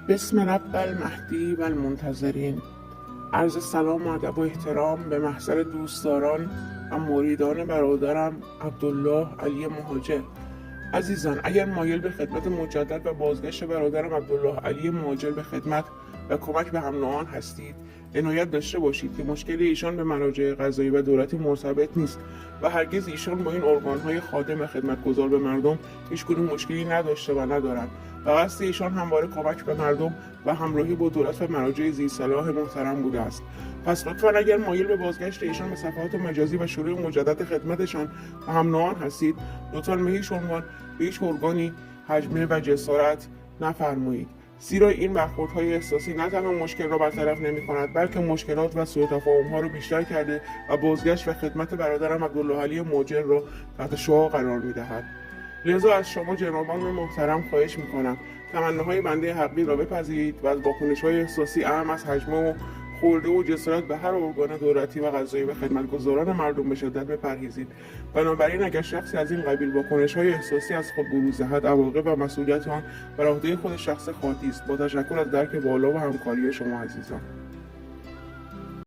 بسم رب المهدی و المنتظرین. عرض سلام و ادب و احترام به محضر دوستداران و مریدان برادرم عبدالله علی مهاجر. عزیزان، اگر مایل به خدمت مجدد و بازگشت برادرم عبدالله علی مهاجر به خدمت و کمک به هم نوعان هستید، عنایت داشته باشید که مشکل ایشان به مراجع قضایی و دولتی مرتبط نیست و هرگز ایشان با این ارگانهای خادم خدمتگزار به مردم هیچگونه مشکلی نداشته و ندارند و قصد ایشان همواره کمک به مردم و همراهی با دولت و مراجع ذی‌صلاح محترم بوده است. پس لطفا اگر مایل به بازگشت ایشان به صفحات مجازی و شروع مجدد خدمتشان و هم نوعان هستید، لطفا به هیچ عنوان به هیچ ارگانی حجمه و جسارت نفرمایید، زیرا این برخوردهای احساسی نه تنها مشکل را برطرف نمی‌کند، بلکه مشکلات و سوءتفاهم‌ها را بیشتر کرده و بازگشت و خدمت برادرم عبدالله علی مهاجر را تحت شعاع قرار می‌دهد. لذا از شما جنابان محترم خواهش می‌کنم تمناهای بنده حقیر را بپذیرید و از واکنش‌های احساسی اعم از حجمه و خورده و جسارت به هر ارگان دولتی و قضایی و خدمتگزاران مردم به شدت بپرهیزید. بنابراین اگر شخصی از این قبیل واکنش‌های احساسی از خود بروز دهد، عواقب و مسئولیت آن بر عهده خود شخص خاطی است. با تشکر از درک بالا و همکاری شما عزیزان.